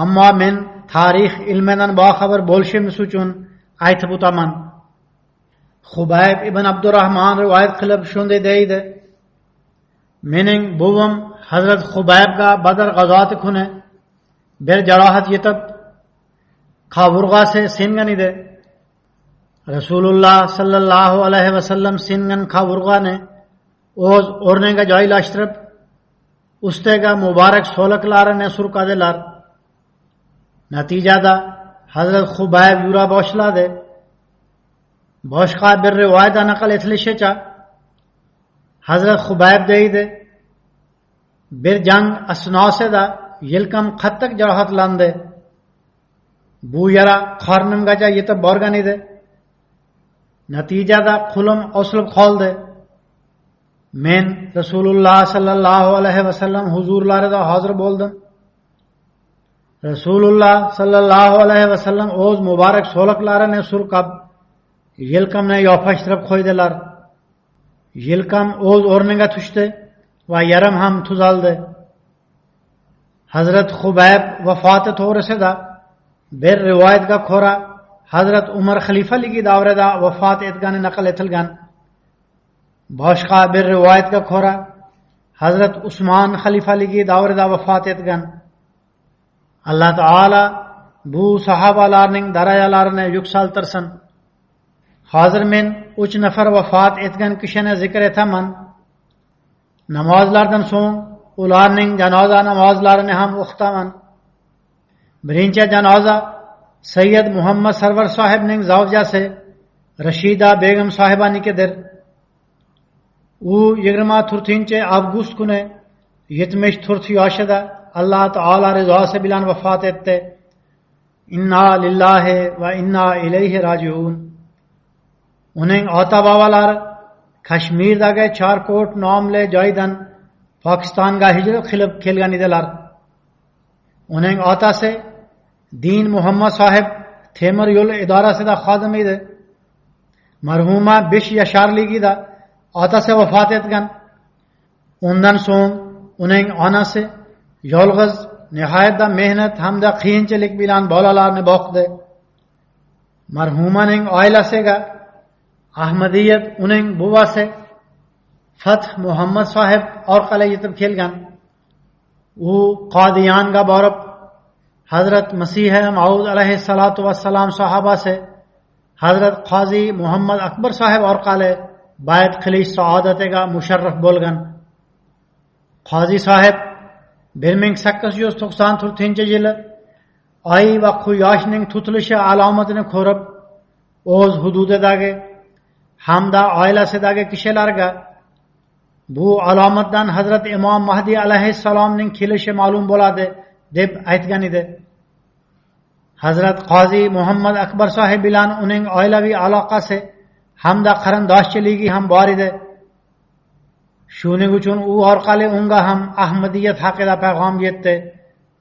Speaker 2: Ammo men tarix ilmidan boxabar bo'lishimiz uchun aytib o'taman. Xubayb ibn Abdurrahman rivoyat qilib shunday deydi: mening buvim Hazrat Xubaybga Badr g'azoti kuni bir jarohat yetib qaburg'asi singan edi. Rasululloh sallallohu alayhi vasallam singan qaburg'ani o'z o'rniga joylashtirib, ustiga muborak so'laklarini surkadilar. Natijada Hazrat Xubayb yura boshladi. Boshqa bir rivoyatda naql etilishicha Hazrat Xubayb deydi: bir jang asnosida yelkam qattiq jarohatlandi. Bu yara qornimgacha yetib borgan edi. Natijada qo'lim osilib qoldi. Men Rasululloh sallallohu alayhi vasallam huzurlarida hozir bo'ldim. Rasululloh sallallohu alayhi vasallam o'z muborak so'laklarini surkab yelkamni yopishtirib qo'ydilar. Yelkam o'z o'rniga tushdi va yaram ham tuzaldi. Hazrat Xubayb vafoti to'g'risida bir rivoyatga ko'ra Hazrat Umar xalifaligi davrida vafot etgani naql etilgan. boshqa bir rivoyatga ko'ra Hazrat Usmon xalifaligi davrida vafot etgan. Alloh taolo bu sahobalarning darajalarini yuksaltirsin. Hozir men 3 nafar vafot etgan kishini zikr etaman. Namozlardan so'ng ularning janoza namozlarini ham o'qitaman. Birinchi janoza Sayyid Muhammad Sarvar sohibning zavjasi Rashida Begum sohibanikidir. U 24-avgust kuni 74 yoshida Alloh taolo rizosi bilan vafot etdi. Inna lillahi va inna ilayhi rajiun. Uning ota-bobolari Kashmirdagi Charkot nomli joydan Pokistonga hijrat qilib kelgan edilar. Uning otasi Din Muhammad sohib temir yo'l idorasida xodim edi. Marhuma 5 yasharligida otasi vafot etgan. Undan so'ng uning onasi yolg'iz nihoyatda mehnat hamda qiyinchilik bilan bolalarni boqdi. Marhumaning oilasiga Ahmadiyat uning buvasi Fath Muhammad sohib orqali yetib kelgan. U Qodiyonga borib Hazrat Masih Maud alayhissalatu vassalam sahobasi Hazrat Qozi Muhammad Akbar sohib orqali bayat qilish saodatiga musharraf bo'lgan. Qozi sohib 1894-yili oy va quyoshning tutilishi alomatini ko'rib, o'z hududidagi hamda oilasidagi kishilarga bu alomatdan Hazrat Imom Mahdi alayhissalomning kelishi ma'lum bo'ladi deb aytgan edi. Hazrat Qozi Muhammad Akbar sohib bilan uning oilaviy aloqasi hamda qarindoshchiligi ham bor edi. Shuning uchun u orqali unga ham Ahmadiyat haqida payg'am yetdi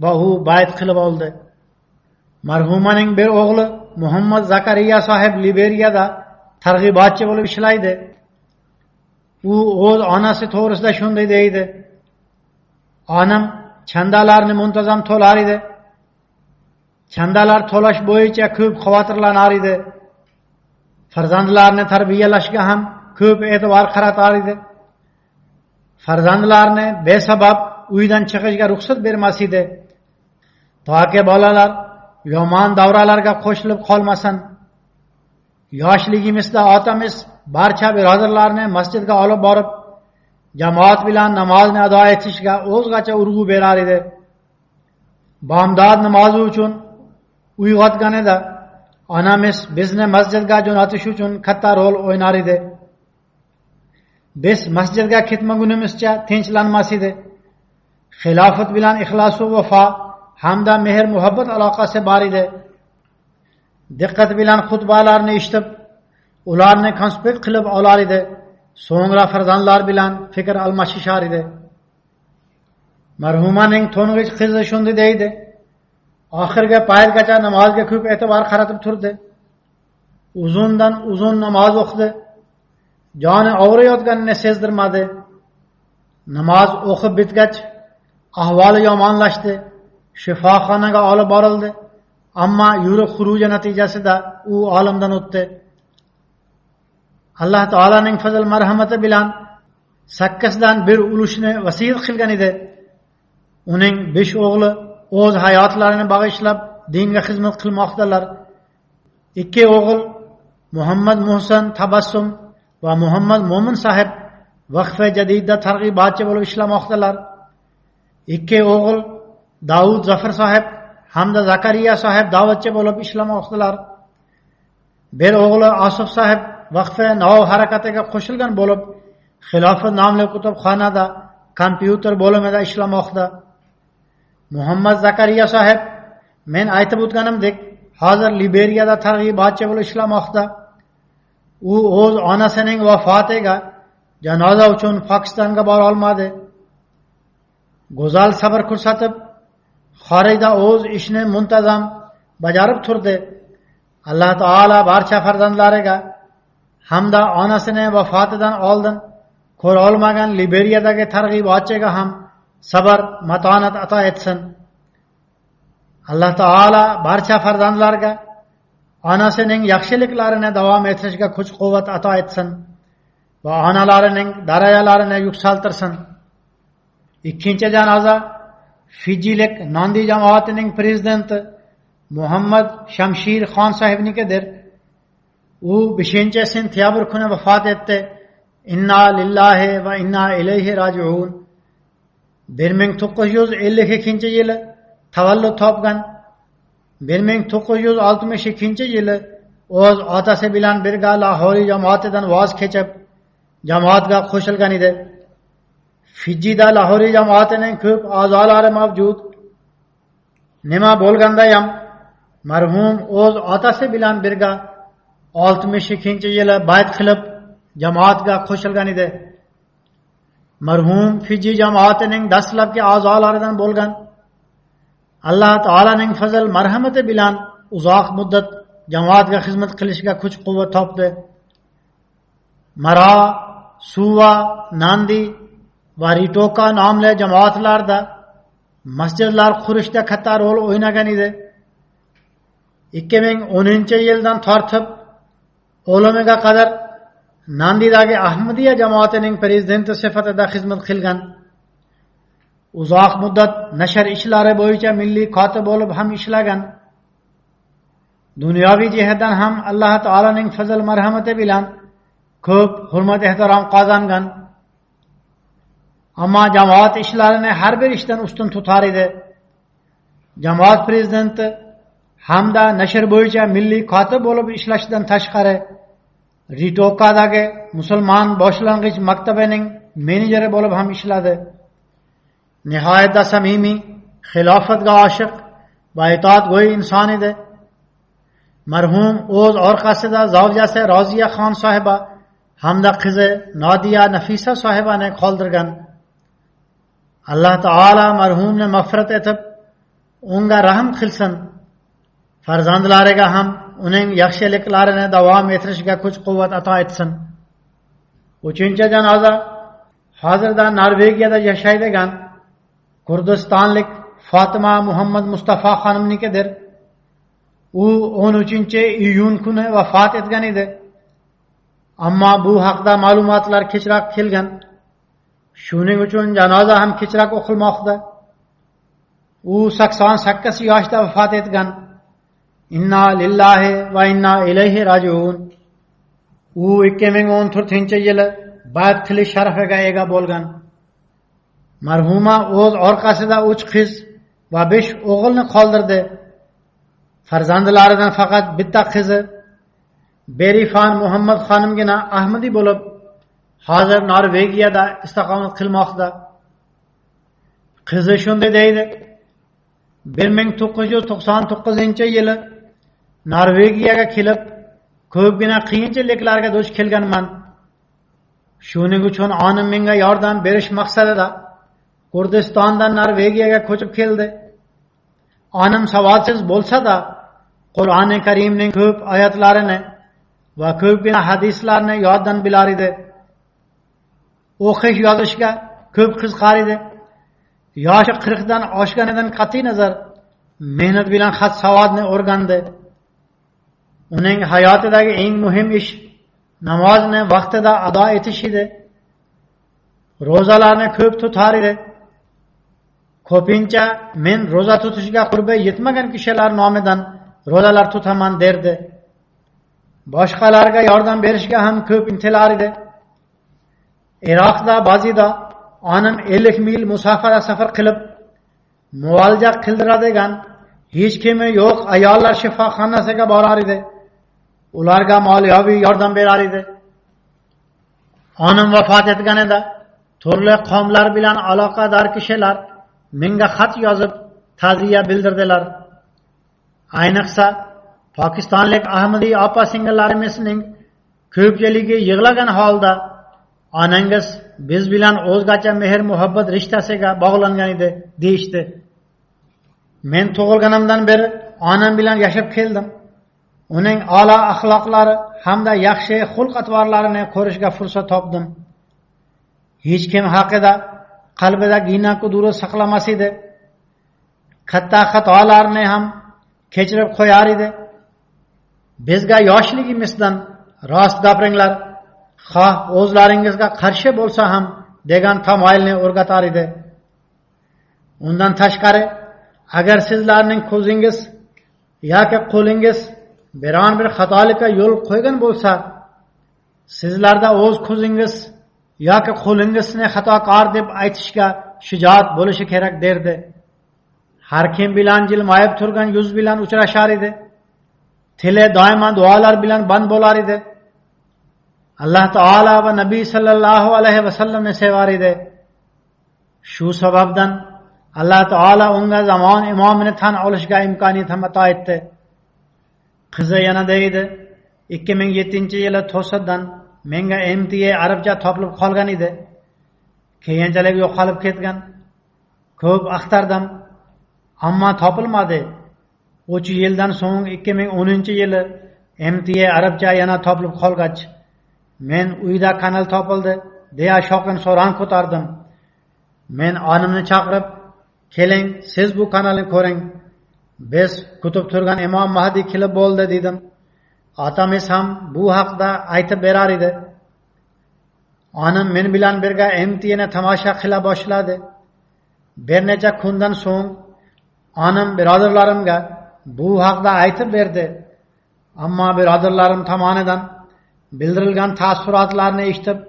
Speaker 2: va u bayat qilib oldi. Marhumaning bir o'g'li Muhammad Zakariya sohib Liberiyada targ'ibotchi bo'lib ishlaydi. U o'z onasi to'g'risida shunday deydi: "Onam chandalarni muntazam to'lar edi. Chandalar to'lash bo'yicha ko'p xavotirlanar edi. Farzandlarni tarbiyalashga ham ko'p e'tibor qaratar edi. Farzandlarni besabab uydan chiqishga ruxsat bermas edi, toki bolalar yomon davralarga qo'shilib qolmasin. Yoshligimizda otamiz barcha birodarlarni masjidga olib borib, jamoat bilan namozni ado etishga o'zgacha urg'u berar edi. Bomdod namozi uchun uyg'otganida onamiz bizni masjidga jo'natish uchun katta rol o'ynar edi. Biz masjidga ketmagunimizcha tinchlanmas edi. Xilofat bilan ixlos va vafo hamda mehr muhabbat aloqasi bor edi. Diqqat bilan xutbalarni eshitib, ularni konspekt qilib olar edi. So'ngra farzandlar bilan fikr almashishar edi. Marhumaning to'ng'ich qizi shunday deydi: "Oxirgi paytgacha namozga ko'p e'tibor qaratib turdi. Uzundan uzun namoz o'qidi. Joni og'riyotganini sezdirmadi. Namoz o'qib bitgach, ahvoli yomonlashdi. Shifoxonaga olib borildi. Ammo yurak xuruji natijasida u olamdan o'tdi. Alloh taolaning fazl marhamati bilan 8dan bir ulushni vasiyat qilgan edi. Uning 5 o'g'li o'z hayotlarini bag'ishlab dinga xizmat qilmoqdalar. 2 o'g'il Muhammad Muhsin Tabassum va Muhammad Mo'min sohib Vaqfa Jadidda targ'ibotchi bo'lib ishlamoqdalar. 2 o'g'il Davud Zafar sohib hamda Zakariya sohib da'vatchi bo'lib ishlamoqdalar. Bir o'g'li Asif sohib Vaqfa Nov harakatiga qo'shilgan bo'lib, Xilofat nomli kutubxonada kompyuter bo'limida ishlamoqda. Muhammad Zakariya sohib men aytib o'tganimdek, hozir Liberiyada targ'ibotchi bo'lib ishlamoqda. U o'z onasining vafotiga janoza uchun Pokistonga bora olmadi. Go'zal sabr ko'rsatib, xorijda o'z ishini muntazam bajarib turdi. Alloh taolo barcha farzandlariga hamda onasini vafotidan oldin ko'ra olmagan Liberiyadagi targ'ibotchiga ham sabr, matonat ato etsin. Alloh taolo barcha farzandlarga onasining yaxshiliklarini davom ettirishga kuch-quvvat ato etsin. va onalarining darajalarini yuksaltirsin. Ikkinchi janoza Fijilik Nandi jamoatining prezidenti Muhammad Shamshir Xon sahibnikidir. U 5-sentyabr kuni vafot etdi. Inna lillahi va inna ilayhi rajiun. 1952-yili tavallud topgan. 1962-yili o'z otasi bilan birga Lahoriy jamoatidan voz kechib, jamoatga qo'shilgan edi. Fijida Lahoriy jamoatining ko'p a'zolari mavjud. Nima bo'lganda ham marhum o'z otasi bilan birga 62-yili bayt qilib jamoatga qo'shilgan edi. Marhum Fiji jamoatining dastlabki a'zolaridan bo'lgan. Alloh taolaning fazl marhamati bilan uzoq muddat jamoatga xizmat qilishga kuch-quvvat topdi. Mara, Suva, Nandi va Ritoka nomli jamoatlarda masjidlar qurishda katta rol o'ynagan edi. 2010-yildan tortib o'limiga qadar Nandidagi Ahmadiya jamoatining prezidenti sifatida xizmat qilgan. Uzoq muddat nashr ishlari bo'yicha milliy kotib bo'lib ham ishlagan. Dunyoviy jihatdan ham Alloh taolaning fazl marhamati bilan ko'p hurmat ehtirom qozongan. Ammo jamoat ishlarini har bir ishdan ustun tutar edi. Jamoat prezidenti hamda nashr bo'yicha milliy kotib bo'lib ishlashdan tashqari Ritokadagi musulmon boshlang'ich maktabining menejeri bo'lib ham ishladi. Nihoyatda samimiy, xilofatga oshiq va itoatgo'y inson edi. Marhum o'z orqasida zavjasi Roziya Xon sohiba hamda qizi Nodiya Nafisa sohibani qoldirgan. Alloh taolo marhumni mag'firat etib, unga rahm qilsin. Farzandlariga ham uning yaxshiliklarini davom ettirishga kuch-quvvat ato etsin. 3-chi janoza hozirda Norvegiyada yashaydigan Kurdistonlik Fatima Muhammad Mustafa xonimnikidir. U 13-iyun kuni vafot etgan edi. Ammo bu haqda ma'lumotlar kechroq kelgan. Shuning uchun janoza ham kechroq o'qilmoqda. U 88 yoshda vafot etgan. Inna lillahi va inna ilayhi rajiun. U 2014-yili bayt qilish sharafiga ega bo'lgan. Marhuma o'z orqasida 3 qiz va 5 o'g'ilni qoldirdi. Farzandlaridan faqat bitta qizi Berifan Muhammad xonimgina Ahmadi bo'lib, hozir Norvegiyada istiqomat qilmoqda. Qizi shunday deydi: 1999-yili Norvegiyaga kelib, ko'pgina qiyinchiliklarga duch kelganman. Shuning uchun onim menga yordam berish maqsadida Kurdistondan Norvegiyaga ko'chib keldi. Onim savodsiz bo'lsa-da, Qur'oni Karimning ko'p oyatlarini va ko'pgina hadislarni yoddan bilar edi. O'qish yozishga ko'p qiziqar edi. Yoshi 40 dan oshganidan qat'iy nazar mehnat bilan xat savodni o'rgandi. Uning hayotidagi eng muhim ish namozni vaqtida ado etish edi. Ro'zalarni ko'p tutar edi. Ko'pincha men ro'za tutishga qurbi yetmagan kishilar nomidan ro'zalar tutaman derdi. Boshqalarga yordam berishga ham ko'p intilar edi. Iroqda ba'zida onim 50 mil musofara safar qilib muolaja qildiradigan hech kimi yo'q ayollar shifoxonasiga borar edi. Ularga moliyaviy yordam berar edi. Onim vafot etganida turli qavmlar bilan aloqador kishilar menga xat yozib ta'ziya bildirdilar. Ayniqsa Pokistonlik Ahmadiy opa-singillarimizning ko'pchiligi yig'lagan holda onangiz biz bilan o'zgacha mehr muhabbat rishtasiga bog'langan edi deyishdi. Men tug'ilganimdan beri onam bilan yashab keldim. Uning a'lo axloqlari hamda yaxshi xulq-atvorlarini ko'rishga fursat topdim. Hech kim haqida qalbida gina-kuduri saqlamas edi. Katta xatolarni ham kechirib qo'yar edi. Bizga yoshligimizdan rost gapiringlar, xoh o'zlaringizga qarshi bo'lsa ham degan tamoyilni o'rgatar edi. Undan tashqari, agar sizlarning ko'zingiz yoki qo'lingiz biron bir xatolikka yo'l qo'ygan bo'lsa, sizlarda o'z ko'zingiz yoki qo'lingizni xatokor deb aytishga shijoat bo'lishi kerak derdi. Har kim bilan jilmayib turgan yuz bilan uchrashar edi. Tili doimo duolar bilan band bo'lar edi. Alloh taolo va Nabiy sallallohu alayhi vasallamni sevar edi. Shu sababdan Alloh taolo unga zamon imomini tan olishga imkoniyat ham ato etdi. Qizi yana deydi, 2007-yili to'satdan menga MTA arabcha topilib qolgan edi. Keyinchalik yo'qolib ketgan. Ko'p axtardim, ammo topilmadi. 3 yildan so'ng 2010-yili MTA arabcha yana topilib qolgach, men uyda kanal topildi deya shovqin so'ron ko'tardim. Men onimni chaqirib, keling, siz bu kanalni ko'ring. Biz kutib turgan Imom Mahdi kelib bo'ldi dedim. Otamiz ham bu haqda aytib berar edi. Onim men bilan birga MTAni tomosha qila boshladi. Bir necha kundan so'ng onim birodarlarimga bu haqda aytib berdi. Ammo birodarlarim tomonidan bildirilgan taassurotlarni eshitib,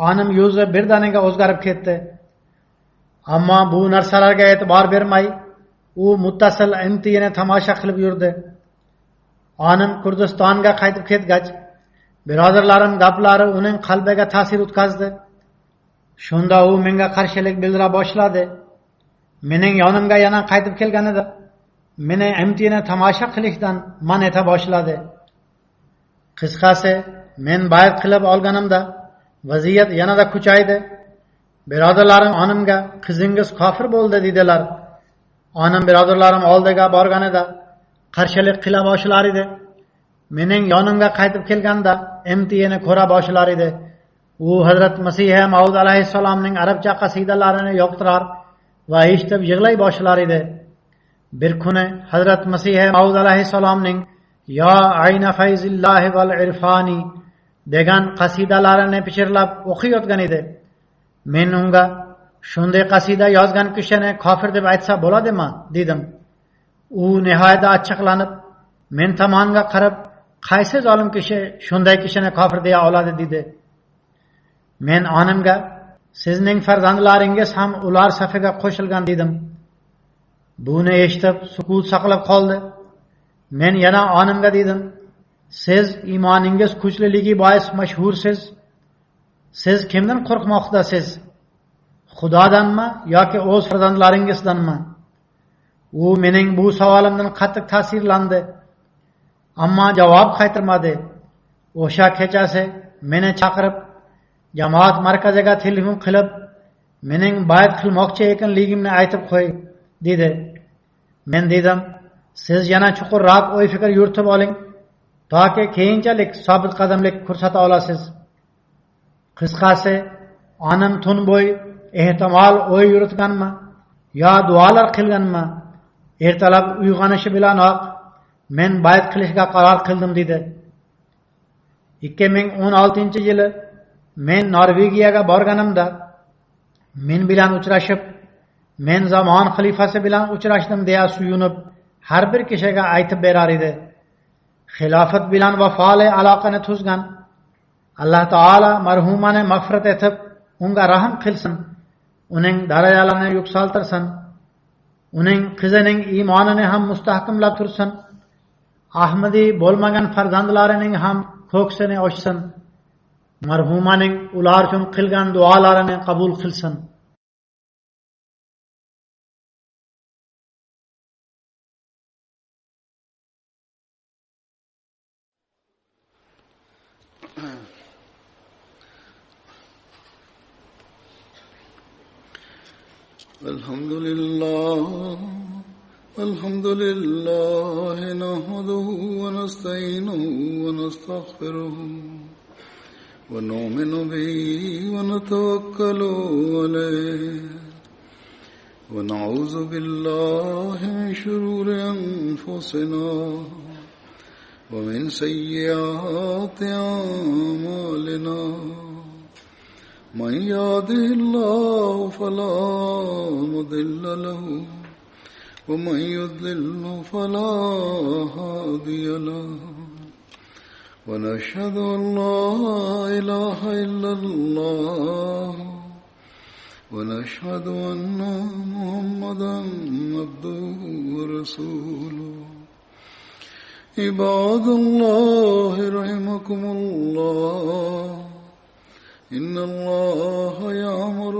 Speaker 2: onim yuzi birdaniga o'zgarib ketdi. Ammo bu narsalarga e'tibor bermay, u muttasil MTAni tomosha qilib yurdi. Onim Kurdistonga qaytib ketgach, birodarlarim gaplari uning qalbiga ta'sir o'tkazdi. Shunda u menga qarshilik bildira boshladi. Mening yonimga yana qaytib kelganida meni MTAni tomosha qilishdan man eta boshladi. Qisqasi, men bayt qilib olganimda vaziyat yanada kuchaydi. Birodarlarim onimga qizingiz kofir bo'ldi dedilar. Onim birodarlarim oldiga borganida qarshilik qila boshlar edi. Mening yonimga qaytib kelganda MTAni ko'ra boshlar edi. U Hazrat Masih Maud alayhissalomning arabcha qasidalarini yoqtirar va eshitib yig'lay boshlar edi. Bir kuni Hazrat Masih Maud alayhissalomning "Ya ayna fayzillahi val irfani" degan qasidalarini pichirlab o'qiyotgan edi. Men unga shunday qasida yozgan kishini kofir deb aytsa bo'ladimi dedim. U nihoyat achchiqlanib, men tomonga qarab, qaysi zolim kishi shunday kishini kofir deya oladi dedi. Men onimga, sizning farzandlaringiz ham ular safiga qo'shilgan dedim. Buni eshitib sukut saqlab qoldi. Men yana onimga dedim, siz iymoningiz kuchliligi bois mashhursiz. Siz kimdan qo'rqmoqdasiz? Xudodanmi yoki o'z farzandlaringizdanmi? U mening bu savolimdan qattiq ta'sirlandi. Ammo javob qaytarmadi. O'sha kechasi meni chaqirib, jamoat markaziga telefon qilib, mening bayt qilmoqchi ekanligimni aytib qo'y, dedi. Men dedim, siz yana chuqurroq o'y fikr yuritib oling, toki keyinchalik sobit qadamlik ko'rsata olasiz. Qisqasi, onim tun bo'yi ehtimol o'y yuritganmi yo duolar qilganmi, ertalab uyg'onishi bilanoq men bayt qilishga qaror qildim dedi. 2016-yili men Norvegiyaga borganimda men bilan uchrashib, men zamon xalifasi bilan uchrashdim deya suyunib, har bir kishiga aytib berar edi. Xilofat bilan vafoli aloqani tuzgan. Alloh taolo marhumani mag'firat etib, unga rahim qilsin, uning darajalarini yuksaltirsin, uning qizining iymonini ham mustahkamlab tursin, ahmadiy bo'lmagan farzandlarining ham ko'ksini ochsin, marhumaning ular uchun qilgan duolarini qabul qilsin.
Speaker 1: الحمد لله نحمده ونستعينه ونستغفره ونؤمن به ونتوكل عليه ونعوذ بالله من شرور أنفسنا ومن سيئات أعمالنا من يهده الله فلا مضل له ومن يضلل فلا هادي له ونشهد أن لا إله إلا الله ونشهد أن محمدا عبده ورسوله عباد الله رحمكم الله إن الله يأمر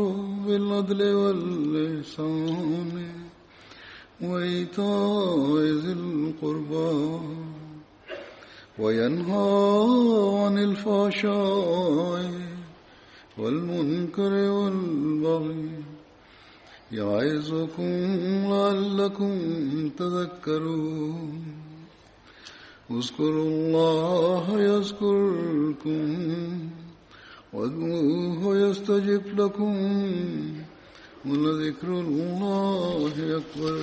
Speaker 1: بالعدل والإحسان وإيتاء ذي القربى وينهى عن الفحشاء والمنكر والبغي يعظكم لعلكم تذكرون اذكروا الله يذكركم وادعوه يستجب لكم ولذكر الله أكبر